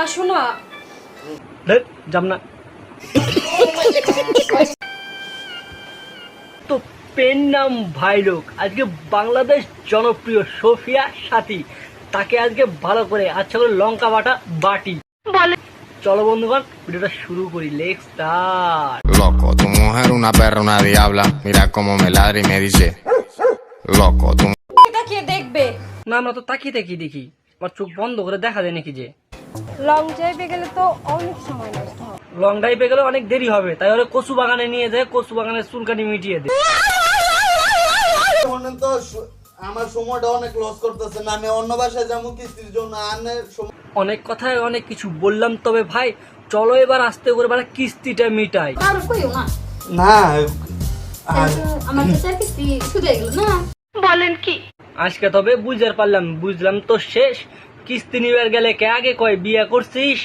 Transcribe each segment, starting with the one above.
আসো না। যাম না তো পেন নাম ভাই লোক। আজকে বাংলাদেশ জনপ্রিয় সোফিয়া সাথী, তাকে আজকে ভালো করে আচ্ছা করে লঙ্কা বাটা বাটি বলে। চলো বন্ধুগণ ভিডিওটা শুরু করি। Let's start. Loco, tu mujer una perra, una diabla. Mira cómo me ladra y me dice, loco, tu তাকিয়ে দেখবে। না আমরা তো তাকিয়ে তাকিয়ে দেখি, আমার চোখ বন্ধ করে দেখা যায় নাকি যে লং ড্রাইভে গেলে তো অনেক সময় নষ্ট হয়। লং ড্রাইভে গেলে অনেক দেরি হবে, তাই ওরা কচু বাগানে নিয়ে যায়, কচু বাগানের চুলকানি মিটিয়ে দেয়। মনে তো আমার সময়টা অনেক লস করতেছে না, আমি অন্য বাসায় যাবো কিস্তির জন্য। অনেক কথায় অনেক কিছু বললাম, তবে ভাই চলো এবার আস্তে করে মানে কিস্তিটা মিটাই। আর কইও না। না আমার কাছে আর কিস্তি শুধু এগুলো না। বলেন কি? আজকে তবে বুঝলাম তো শেষ। কিস্তি নিবার গেলে কে আগে কয় বিয়ে করছিস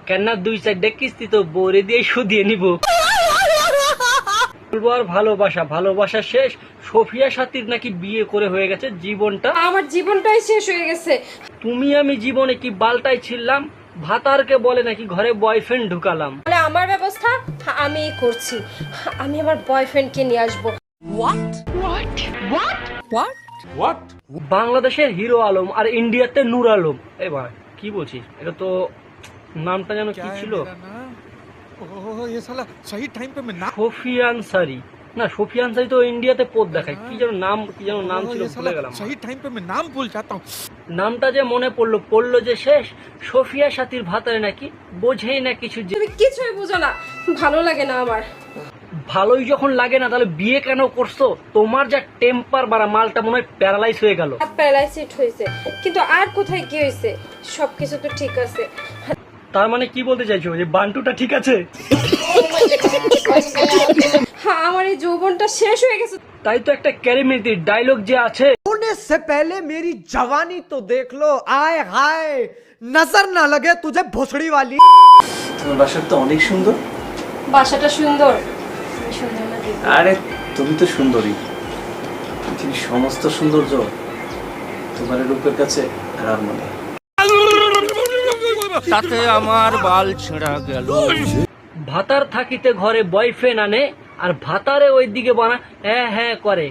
কেন না, 2-4 কিস্তি তো বরে দিয়ে শুধিয়ে নিব। বলবো আর ভালোবাসা শেষ। সোফিয়া সাথীর নাকি বিয়ে করে হয়ে গেছে, জীবনটা আমার জীবনটাই শেষ হয়ে গেছে। তুমি আমি জীবনে কি বালটাই ছিলাম, ভাতারকে বলে নাকি ঘরে বয়ফ্রেন্ড ঢুকালাম। তাহলে আমার ব্যবস্থা আমি করছি, আমি আমার বয়ফ্রেন্ডকে নিয়ে আসবো। বাংলাদেশের হিরো আলম আর ইন্ডিয়াতে নূর আলম। এবার কি বলছিস, এটা তো নামটা যেন কি ছিল, ये साला सही टाइम पे मैं ना সোফিয়া আনসারি। না সোফিয়া আনসারি তো ইন্ডিয়াতে পদ দেখায়, কি যেন নাম ছিল, ये ভুলে साला গেলাম। सही टाइम पे मैं नाम भूल जाता हूँ। নামটা যে মনে পড়লো যে শেষ। সোফিয়া সাথীর ভাতারে নাকি বোঝেই না কিছু। যে তুমি কিছুই বুঝো না, ভালো লাগে না আমার। ভালোই যখন লাগে না তাহলে বিয়ে কেন করছো? তোমার যা টেম্পার বাড়া, মালটা মনে হয় প্যারালাইজ হয়ে গেল। হাত প্যারালাইসিস হয়েছে, কিন্তু আর কোথায় কি হয়েছে? সবকিছু তো ঠিক আছে। তার মানে কি বলতে চাইছো, যে বান্টুটা ঠিক আছে? হ্যাঁ, আমার এই যৌবনটা শেষ হয়ে গেছে। তাই তো একটা ক্যারিমিতি ডায়লগ যে আছে, होने से पहले मेरी जवानी तो देख लो, आय हाय नजर ना लगे तुझे भोसड़ी वाली। তোমার বাসাটা তো অনেক সুন্দর। বাসাটা সুন্দর, তুমি সুন্দর না দেখতে। আরে তুমি তো সুন্দরী, পৃথিবীর সমস্ত সৌন্দর্য তোমার রূপের কাছে হার মানে। তাতে আমার বাল ছেঁড়া গেল। ভাতার থাকিতে ঘরে বয়ফ্রেন্ড আনে, আর ভাতারে ওই দিকে বানা হ্যাঁ করে।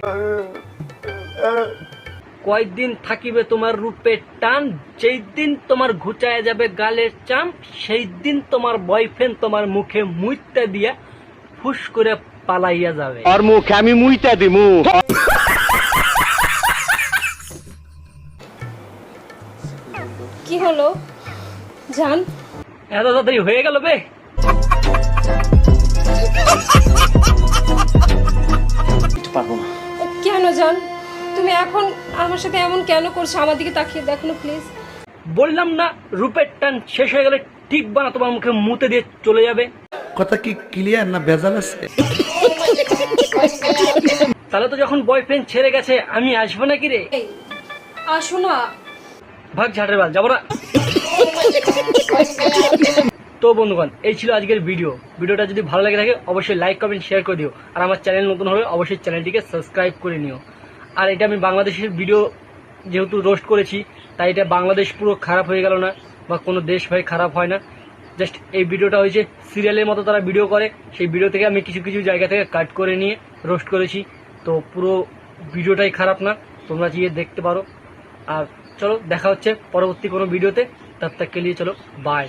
কয়েকদিন থাকিবে তোমার রূপের টান, যেই দিন তোমার ঘুচায় যাবে গালের চাম, সেই দিন তোমার বয়ফ্রেন্ড তোমার মুখে মুইতা দিয়া ফুস করে পালাইয়া যাবে। আর মুখে আমি মুইতা দিমু। কি হলো জান? এত তাড়াতাড়ি হয়ে গেল বে? এটা পারবো না। কেন জান, তুমি এখন আমার সাথে এমন কেন করছো? আমার দিকে তাকিয়ে দেখো না প্লিজ। বললাম না রূপের টান শেষ হয়ে গেলে ঠিক বানা তোমার মুখে মুতে দিয়ে চলে যাবে। কথা কি ক্লিয়ার না ভেজাল আছে? তাহলে তো যখন বয়ফ্রেন্ড ছেড়ে গেছে আমি আসবো নাকি রে? এই আসো না। ভাগ ঝাড়ের বাল, যাবো না। তো বন্ধুগণ এই ছিল আজকের ভিডিওটা যদি ভালো লাগে থাকে অবশ্যই লাইক কমেন্ট শেয়ার করে দিও। আর আমার চ্যানেল নতুন হলে অবশ্যই চ্যানেলটিকে সাবস্ক্রাইব করে নিও। আর এটা আমি বাংলাদেশের ভিডিও যেহেতু রোস্ট করেছি, তাই এটা বাংলাদেশ পুরো খারাপ হয়ে গেল না, বা কোনো দেশ ভাই খারাপ হয় না। জাস্ট এই ভিডিওটা হয়েছে সিরিয়ালের মতো তারা ভিডিও করে, সেই ভিডিও থেকে আমি কিছু কিছু জায়গা থেকে কাট করে নিয়ে রোস্ট করেছি। তো পুরো ভিডিওটাই খারাপ না, তোমরা গিয়ে দেখতে পারো। আর চলো দেখা হচ্ছে পরবর্তী কোনো ভিডিওতে, তব তক কে লিয়ে চলো বাই।